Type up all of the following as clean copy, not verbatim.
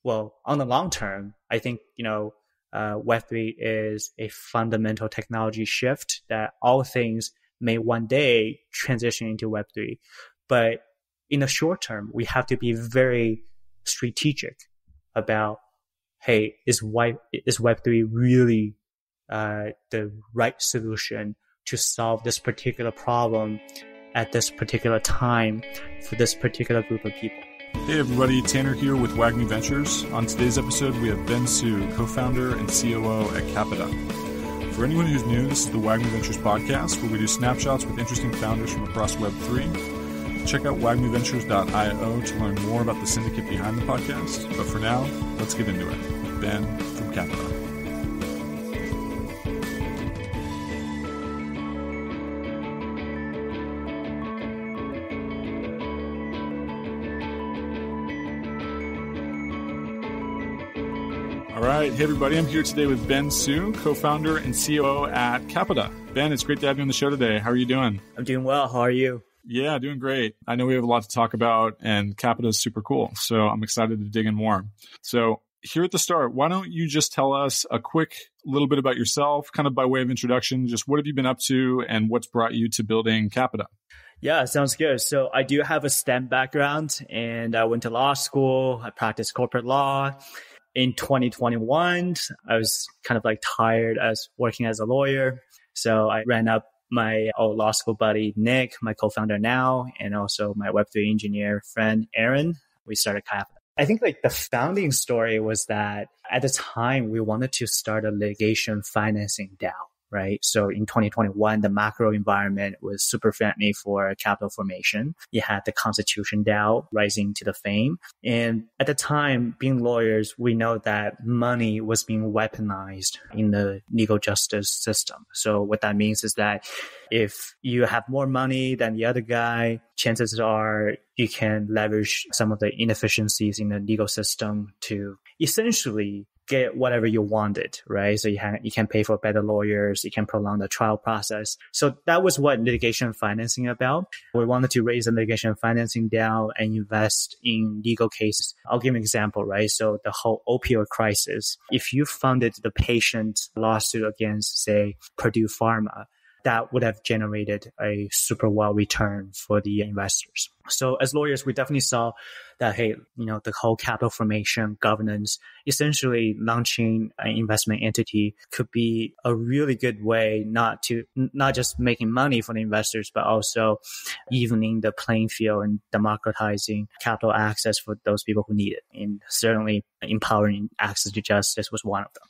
Well, on the long term, I think, Web3 is a fundamental technology shift that all things may one day transition into Web3. But in the short term, we have to be very strategic about, hey, is Web3 really the right solution to solve this particular problem at this particular time for this particular group of people? Hey everybody, Tanner here with WAGMI Ventures. On today's episode, we have Ben Su, co-founder and COO at Capita. For anyone who's new, this is the WAGMI Ventures podcast, where we do snapshots with interesting founders from across Web3. Check out wagmiventures.io to learn more about the syndicate behind the podcast. But for now, let's get into it with Ben from Capita. All right. Hey, everybody. I'm here today with Ben Su, co-founder and COO at Capita. Ben, it's great to have you on the show today. How are you doing? I'm doing well. How are you? Yeah, doing great. I know we have a lot to talk about, and Capita is super cool. So I'm excited to dig in more. So here at the start, why don't you just tell us a quick little bit about yourself, kind of by way of introduction, just what have you been up to and what's brought you to building Capita? Yeah, sounds good. So I do have a STEM background, and I went to law school. I practiced corporate law. In 2021, I was kind of like tired as working as a lawyer. So I ran up my old law school buddy, Nick, my co-founder now, and also my Web3 engineer friend, Aaron. We started Capita. I think like the founding story was that at the time we wanted to start a litigation financing DAO. Right. So in 2021, the macro environment was super friendly for capital formation. You had the Constitution DAO rising to the fame. And at the time, being lawyers, we know that money was being weaponized in the legal justice system. So what that means is that if you have more money than the other guy, chances are you can leverage some of the inefficiencies in the legal system to essentially get whatever you wanted, right? So you can pay for better lawyers, you can prolong the trial process. So that was what litigation financing about. We wanted to raise a litigation financing down and invest in legal cases. I'll give an example, right? So the whole opioid crisis, if you funded the patient lawsuit against, say, Purdue Pharma, that would have generated a super well return for the investors. So as lawyers, we definitely saw that, hey, the whole capital formation governance, essentially launching an investment entity could be a really good way not just making money for the investors, but also evening the playing field and democratizing capital access for those people who need it. And certainly empowering access to justice was one of them.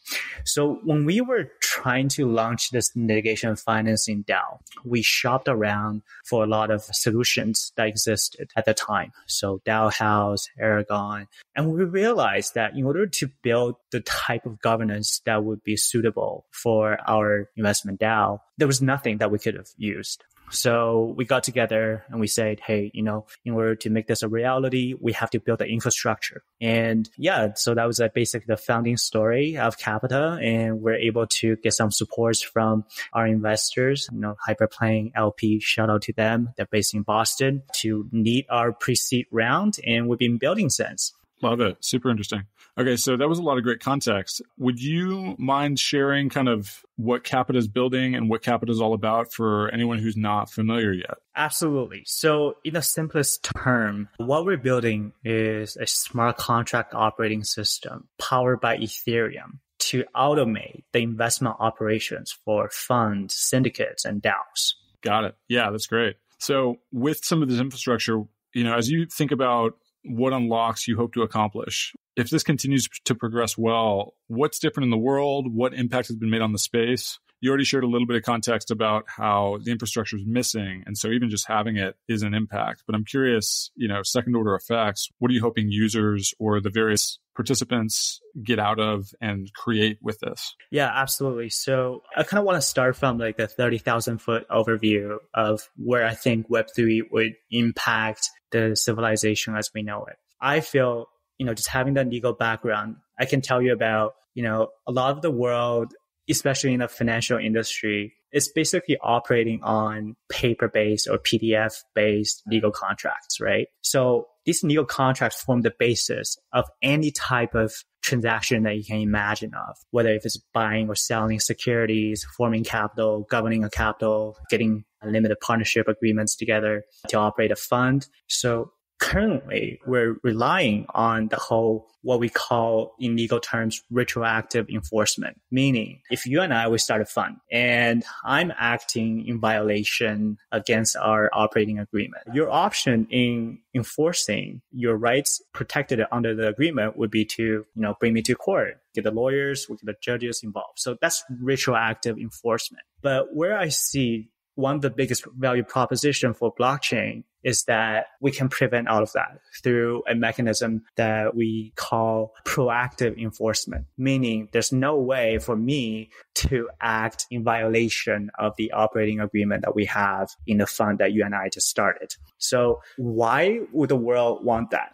So when we were trying to launch this litigation financing DAO, we shopped around for a lot of solutions that existed at the time. So DAO House, Aragon. And we realized that in order to build the type of governance that would be suitable for our investment DAO, there was nothing that we could have used. So we got together and we said, hey, in order to make this a reality, we have to build the infrastructure. And yeah, so that was basically the founding story of Capita. And we're able to get some supports from our investors, Hyperplane LP, shout out to them. They're based in Boston to lead our pre-seed round. And we've been building since. Love it. Super interesting. Okay, so that was a lot of great context. Would you mind sharing kind of what Capita is building and what Capita is all about for anyone who's not familiar yet? Absolutely. So in the simplest term, what we're building is a smart contract operating system powered by Ethereum to automate the investment operations for funds, syndicates, and DAOs. Got it. Yeah, that's great. So with some of this infrastructure, as you think about what unlocks you hope to accomplish, if this continues to progress well, what's different in the world? What impact has been made on the space? You already shared a little bit of context about how the infrastructure is missing. And so even just having it is an impact. But I'm curious, second order effects, what are you hoping users or the various participants get out of and create with this? Yeah, absolutely. So I kind of want to start from like the 30,000 foot overview of where I think Web3 would impact the civilization as we know it. I feel, just having that legal background, I can tell you about, a lot of the world, especially in the financial industry, it's basically operating on paper-based or PDF-based legal contracts, right? So these legal contracts form the basis of any type of transaction that you can imagine of, whether if it's buying or selling securities, forming capital, governing a capital, getting limited partnership agreements together to operate a fund. So currently, we're relying on the whole, what we call in legal terms, retroactive enforcement. Meaning, if you and I, we start a fund and I'm acting in violation against our operating agreement, your option in enforcing your rights protected under the agreement would be to, bring me to court, get the lawyers, we get the judges involved. So that's retroactive enforcement. But where I see one of the biggest value proposition for blockchain is that we can prevent all of that through a mechanism that we call proactive enforcement, meaning there's no way for me to act in violation of the operating agreement that we have in the fund that you and I just started. So why would the world want that?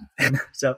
So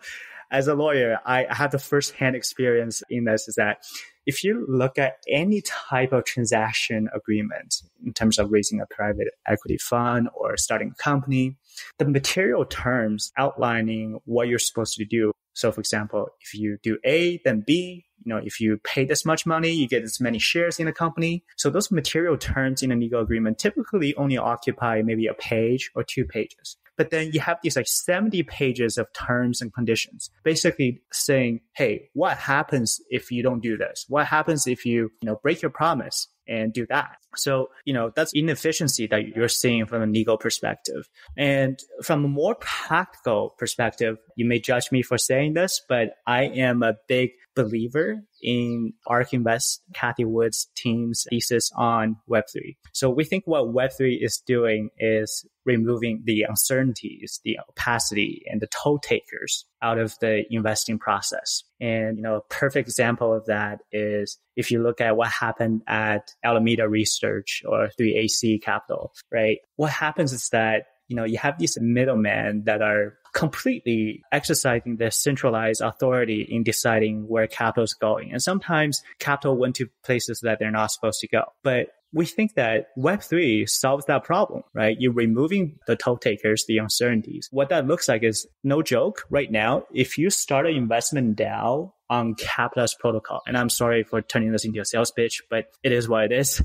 as a lawyer, I have the firsthand experience in this is that if you look at any type of transaction agreement in terms of raising a private equity fund or starting a company, the material terms outlining what you're supposed to do. So for example, if you do A, then B, if you pay this much money, you get this many shares in the company. So those material terms in a legal agreement typically only occupy maybe a page or 2 pages. But then you have these 70 pages of terms and conditions, basically saying, hey, what happens if you don't do this? What happens if you, break your promise and do that? So, that's inefficiency that you're seeing from a legal perspective. And from a more practical perspective, you may judge me for saying this, but I am a big believer in ARK Invest, Kathy Wood's team's thesis on Web3. So we think what Web3 is doing is removing the uncertainties, the opacity, and the toll takers out of the investing process. And, a perfect example of that is if you look at what happened at Alameda Research or 3AC Capital, right? What happens is that, you have these middlemen that are completely exercising their centralized authority in deciding where capital is going. And sometimes capital went to places that they're not supposed to go. But we think that Web3 solves that problem, right? You're removing the toll takers, the uncertainties. What that looks like is, no joke, right now, if you start an investment DAO on Capita's protocol, and I'm sorry for turning this into a sales pitch, but it is what it is.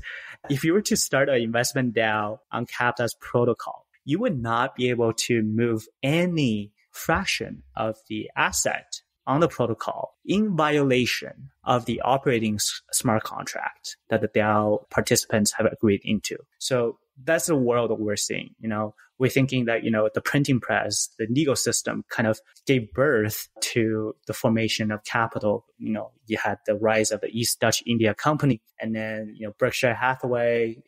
If you were to start an investment DAO on Capita's protocol, you would not be able to move any fraction of the asset on the protocol in violation of the operating smart contract that the DAO participants have agreed into. So that's the world that we're seeing. We're thinking that, the printing press, the legal system kind of gave birth to the formation of capital. You had the rise of the East Dutch India Company, and then, Berkshire Hathaway,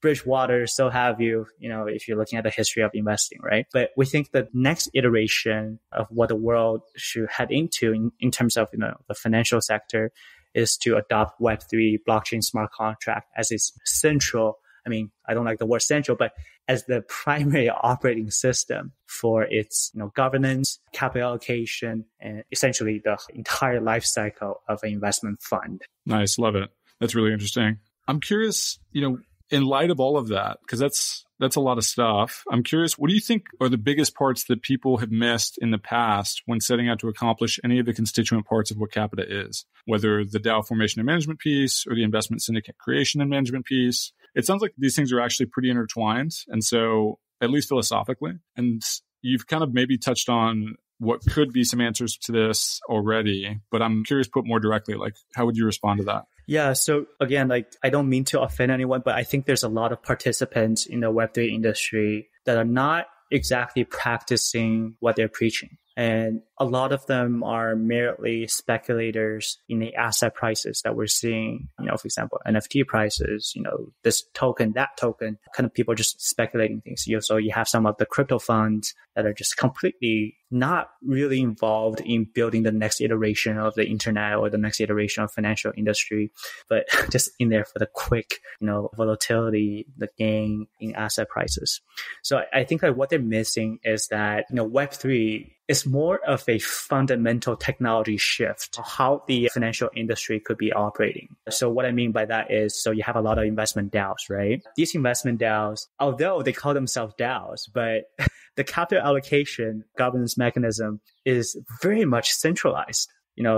Bridgewater, so have you, if you're looking at the history of investing, right? But we think the next iteration of what the world should head into in terms of, the financial sector is to adopt Web3 blockchain smart contract as its central, I don't like the word central, but as the primary operating system for its governance, capital allocation, and essentially the entire life cycle of an investment fund. Nice. Love it. That's really interesting. I'm curious, in light of all of that, because that's a lot of stuff. I'm curious, what do you think are the biggest parts that people have missed in the past when setting out to accomplish any of the constituent parts of what Capita is, whether the DAO formation and management piece or the investment syndicate creation and management piece? It sounds like these things are actually pretty intertwined. And so, at least philosophically, and you've kind of maybe touched on what could be some answers to this already, but I'm curious, put more directly, how would you respond to that? Yeah. So again, I don't mean to offend anyone, but I think there's a lot of participants in the Web3 industry that are not exactly practicing what they're preaching. And a lot of them are merely speculators in the asset prices that we're seeing, for example, NFT prices, this token, that token, kind of people just speculating things. So you have some of the crypto funds that are just completely not really involved in building the next iteration of the internet or the next iteration of financial industry, but just in there for the quick, volatility, the gain in asset prices. So I think what they're missing is that, Web3 it's more of a fundamental technology shift, how the financial industry could be operating. So what I mean by that is, so you have a lot of investment DAOs, right? These investment DAOs, although they call themselves DAOs, but the capital allocation governance mechanism is very much centralized.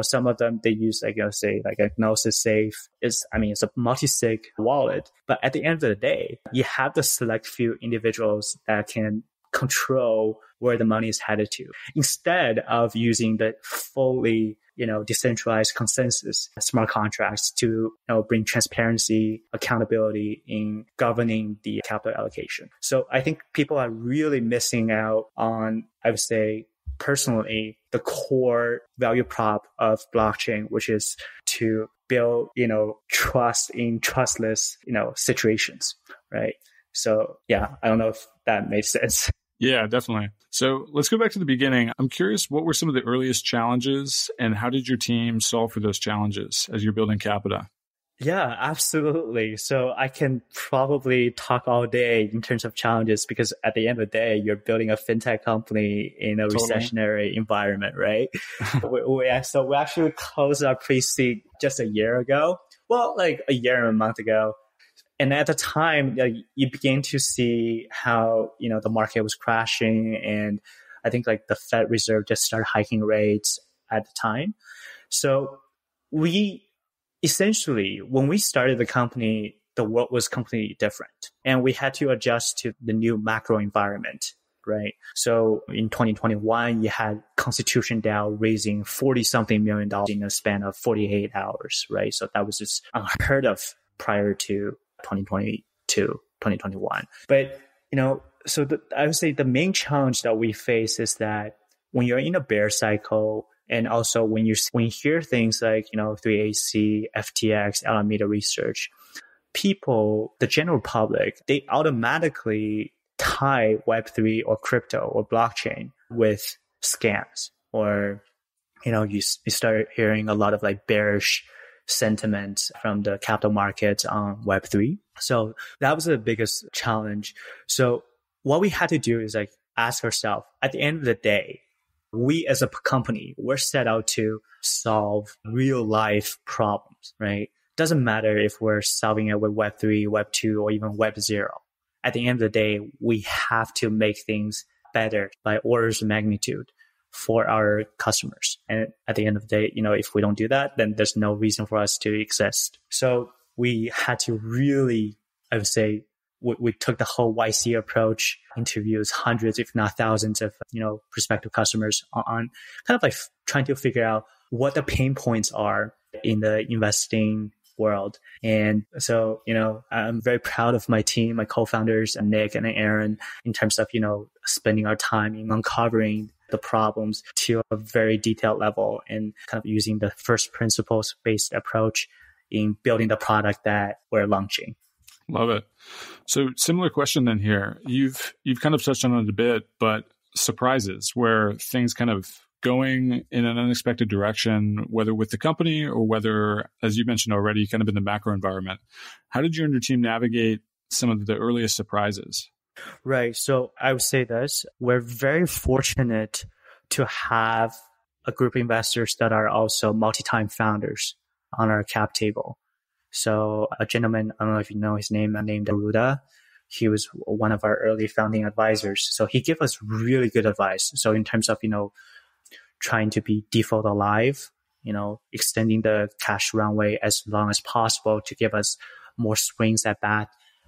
Some of them, they use, say, a Gnosis Safe. It's a multi-sig wallet. But at the end of the day, you have the select few individuals that can control where the money is headed to, instead of using the fully, decentralized consensus smart contracts to, bring transparency, accountability in governing the capital allocation. So I think people are really missing out on, I would say, personally, the core value prop of blockchain, which is to build, trust in trustless, situations, right? So yeah, I don't know if that makes sense. Yeah, definitely. So let's go back to the beginning. I'm curious, what were some of the earliest challenges and how did your team solve for those challenges as you're building Capita? Yeah, absolutely. So I can probably talk all day in terms of challenges, because at the end of the day, you're building a fintech company in a recessionary environment, right? we actually closed our pre-seed just a year ago. Well, like a year and a month ago. And at the time, you begin to see how, the market was crashing. And I think the Fed Reserve just started hiking rates at the time. So essentially, when we started the company, the world was completely different. And we had to adjust to the new macro environment, right? So in 2021, you had Constitution DAO raising $40-something million in a span of 48 hours, right? So that was just unheard of prior to 2022, 2021. But, I would say the main challenge that we face is that when you're in a bear cycle, and also when you hear things like, 3AC, FTX, Alameda Research, people, the general public, they automatically tie Web3 or crypto or blockchain with scams, or, you start hearing a lot of bearish sentiment from the capital markets on Web3. So that was the biggest challenge. So what we had to do is ask ourselves, at the end of the day, we as a company, we're set out to solve real life problems, right? Doesn't matter if we're solving it with Web3, Web2, or even Web0. At the end of the day, we have to make things better by orders of magnitude for our customers. And at the end of the day, if we don't do that, then there's no reason for us to exist. So we had to really, I would say, we took the whole YC approach, interviews hundreds, if not thousands of, prospective customers on kind of trying to figure out what the pain points are in the investing world. And so, I'm very proud of my team, my co-founders, and Nick and Aaron, in terms of, spending our time in uncovering the problems to a very detailed level and kind of using the first principles based approach in building the product that we're launching. Love it. So similar question then here. You've kind of touched on it a bit, but surprises where things kind of going in an unexpected direction, whether with the company or whether, as you mentioned already, kind of in the macro environment. How did you and your team navigate some of the earliest surprises? Right. So I would say this, we're very fortunate to have a group of investors that are also multi-time founders on our cap table. So a gentleman, I don't know if you know his name, named Aruda. He was one of our early founding advisors. So he gave us really good advice. So in terms of, trying to be default alive, extending the cash runway as long as possible to give us more swings at bat,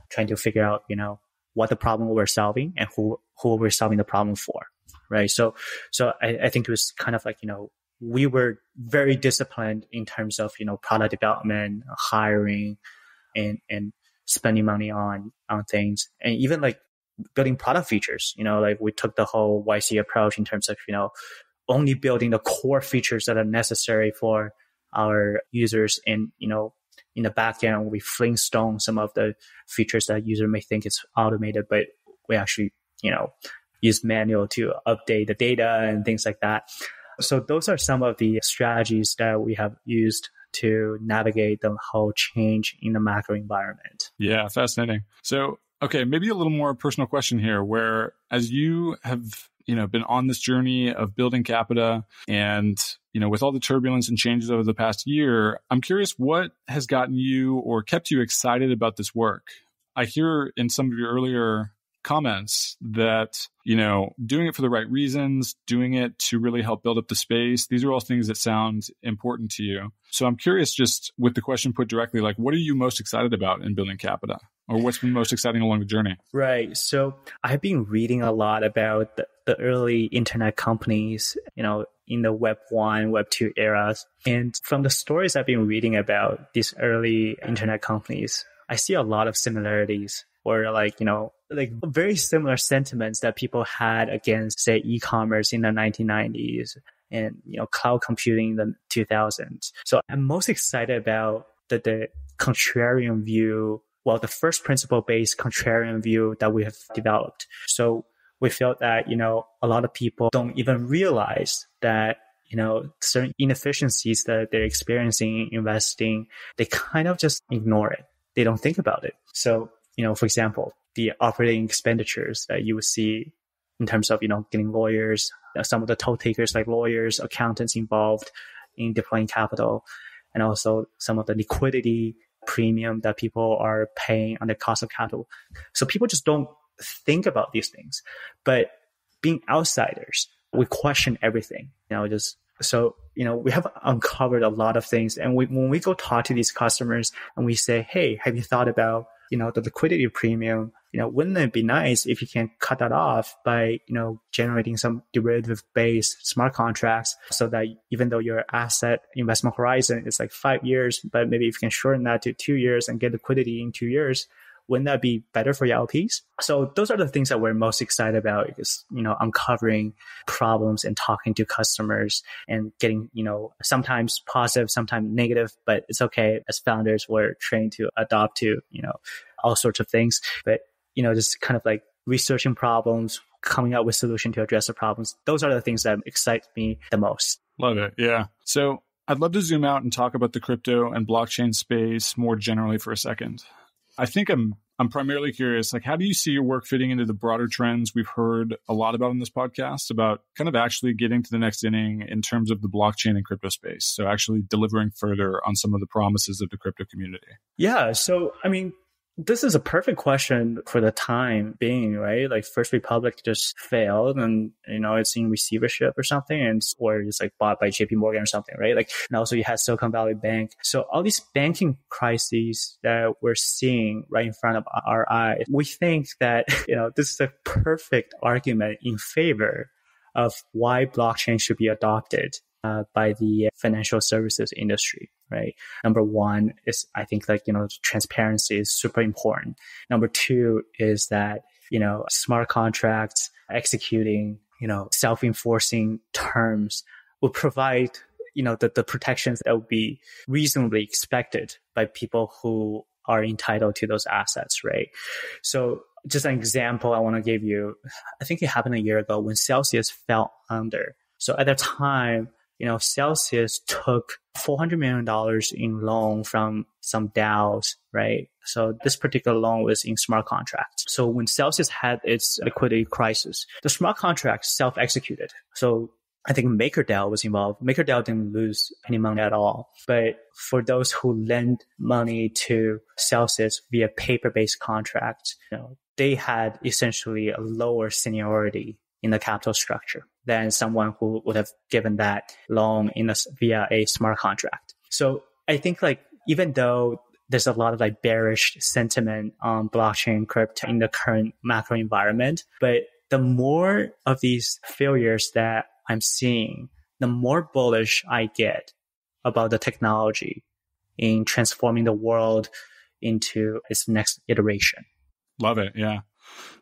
trying to figure out, what the problem we're solving and who we're solving the problem for. Right. So I think it was kind of we were very disciplined in terms of, product development, hiring, and spending money on things, and even building product features. We took the whole YC approach in terms of, only building the core features that are necessary for our users. And, in the back end, we flintstone some of the features that user may think it's automated, but we actually, use manual to update the data and things like that. So those are some of the strategies that we have used to navigate the whole change in the macro environment. Yeah, fascinating. So, okay, maybe a little more personal question here, where as you have been on this journey of building Capita and, with all the turbulence and changes over the past year, I'm curious what has gotten you or kept you excited about this work? I hear in some of your earlier comments that, doing it for the right reasons, doing it to really help build up the space, these are all things that sound important to you. So I'm curious, just with the question put directly, like, what are you most excited about in building Capita? Or what's been most exciting along the journey? Right. So I've been reading a lot about the early internet companies, in the Web 1, Web 2 eras. And from the stories I've been reading about these early internet companies, I see a lot of similarities or like very similar sentiments that people had against, say, e-commerce in the 1990s and, cloud computing in the 2000s. So I'm most excited about the contrarian view, the first principle-based contrarian view that we have developed. So we felt that, a lot of people don't even realize that, certain inefficiencies that they're experiencing in investing, they kind of just ignore it. They don't think about it. So, for example, the operating expenditures that you would see in terms of, getting lawyers, some of the toll takers like lawyers, accountants involved in deploying capital, and also some of the liquidity premium that people are paying on the cost of capital. So people just don't think about these things. But being outsiders, we question everything. We have uncovered a lot of things. And when we go talk to these customers and we say, hey, have you thought about, the liquidity premium? Wouldn't it be nice if you can cut that off by, generating some derivative-based smart contracts so that even though your asset investment horizon is like 5 years, but maybe if you can shorten that to 2 years and get liquidity in 2 years, wouldn't that be better for your LPs? So those are the things that we're most excited about is, uncovering problems and talking to customers and getting, sometimes positive, sometimes negative, but it's okay. As founders, we're trained to adopt to, all sorts of things. But, just kind of like researching problems, coming up with solutions to address the problems. Those are the things that excite me the most. Love it. Yeah. So I'd love to zoom out and talk about the crypto and blockchain space more generally for a second. I think I'm primarily curious, like, how do you see your work fitting into the broader trends we've heard a lot about in this podcast about kind of actually getting to the next inning in terms of the blockchain and crypto space? So actually delivering further on some of the promises of the crypto community. Yeah. So, this is a perfect question for the time being, right? Like First Republic just failed and, it's in receivership or something or it's like bought by JP Morgan or something, right? Like, and also you had Silicon Valley Bank. So all these banking crises that we're seeing right in front of our eyes, we think that, this is a perfect argument in favor of why blockchain should be adopted by the financial services industry, right? Number one is, I think, transparency is super important. Number two is that, smart contracts executing, self-enforcing terms will provide, the protections that would be reasonably expected by people who are entitled to those assets, right? So just an example I want to give you, I think it happened a year ago when Celsius fell under. So at the time, Celsius took $400 million in loan from some DAOs, right? So this particular loan was in smart contracts. So when Celsius had its liquidity crisis, the smart contracts self-executed. So I think MakerDAO was involved. MakerDAO didn't lose any money at all. But for those who lend money to Celsius via paper-based contracts, they had essentially a lower seniority in the capital structure than someone who would have given that loan via a smart contract. So I think even though there's a lot of bearish sentiment on blockchain crypto in the current macro environment, but the more of these failures that I'm seeing, the more bullish I get about the technology in transforming the world into its next iteration. Love it. Yeah.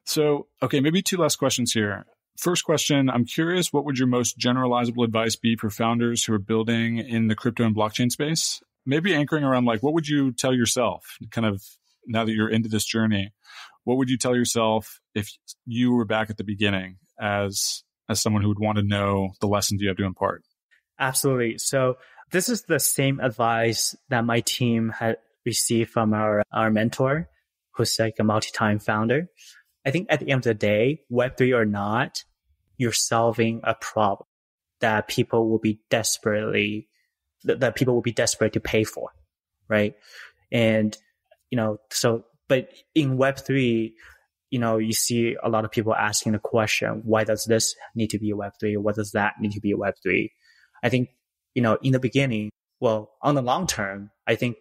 So, okay, maybe two last questions here. First question, I'm curious, what would your most generalizable advice be for founders who are building in the crypto and blockchain space? Maybe anchoring around what would you tell yourself kind of now that you're into this journey? What would you tell yourself if you were back at the beginning as someone who would want to know the lessons you have to impart? Absolutely. So this is the same advice that my team had received from our mentor, who's a multi-time founder. I think at the end of the day, Web3 or not, you're solving a problem that people will be desperate to pay for, right? And, but in Web3, you see a lot of people asking the question, why does this need to be a Web3? What does that need to be a Web3? I think, in the beginning, on the long term, I think,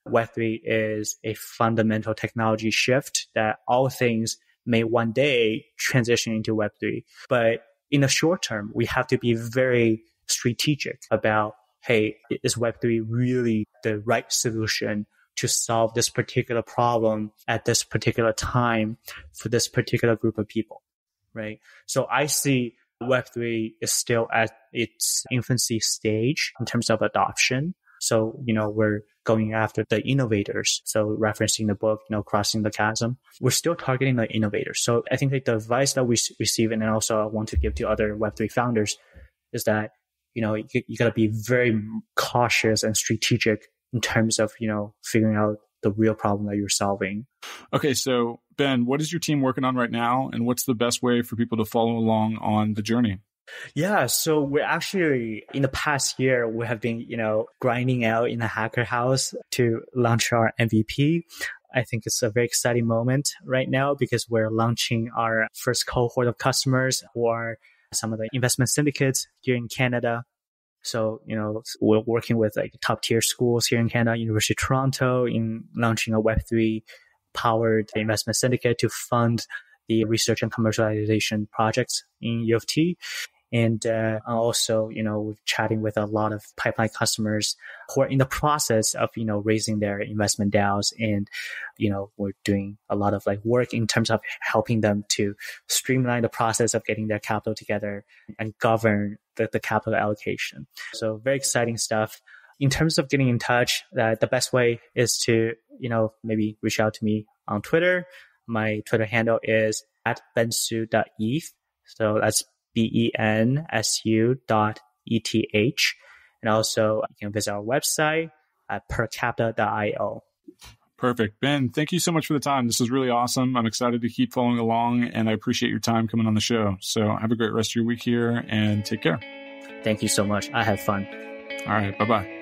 Web3 is a fundamental technology shift that all things may one day transition into Web3. But in the short term, we have to be very strategic about, hey, is Web3 really the right solution to solve this particular problem at this particular time for this particular group of people, right? So I see Web3 is still at its infancy stage in terms of adoption. So, we're going after the innovators. So referencing the book, Crossing the Chasm, we're still targeting the innovators. So I think the advice that we receive, and also I want to give to other Web3 founders, is that, you got to be very cautious and strategic in terms of, figuring out the real problem that you're solving. Okay. So Ben, what is your team working on right now? And what's the best way for people to follow along on the journey? Yeah. So we're actually, in the past year, we have been, grinding out in the hacker house to launch our MVP. I think it's a very exciting moment right now because we're launching our first cohort of customers who are some of the investment syndicates here in Canada. So, we're working with top tier schools here in Canada, University of Toronto, in launching a Web3 powered investment syndicate to fund the research and commercialization projects in U of T. And also, we're chatting with a lot of pipeline customers who are in the process of, raising their investment DAOs. And, we're doing a lot of work in terms of helping them to streamline the process of getting their capital together and govern the capital allocation. So very exciting stuff. In terms of getting in touch, the best way is to, maybe reach out to me on Twitter. My Twitter handle is @bensu.eth. So that's BENSU.ETH. And also you can visit our website at percapita.io. Perfect. Ben, thank you so much for the time. This is really awesome. I'm excited to keep following along, and I appreciate your time coming on the show. So have a great rest of your week here and take care. Thank you so much. I had fun. All right. Bye-bye.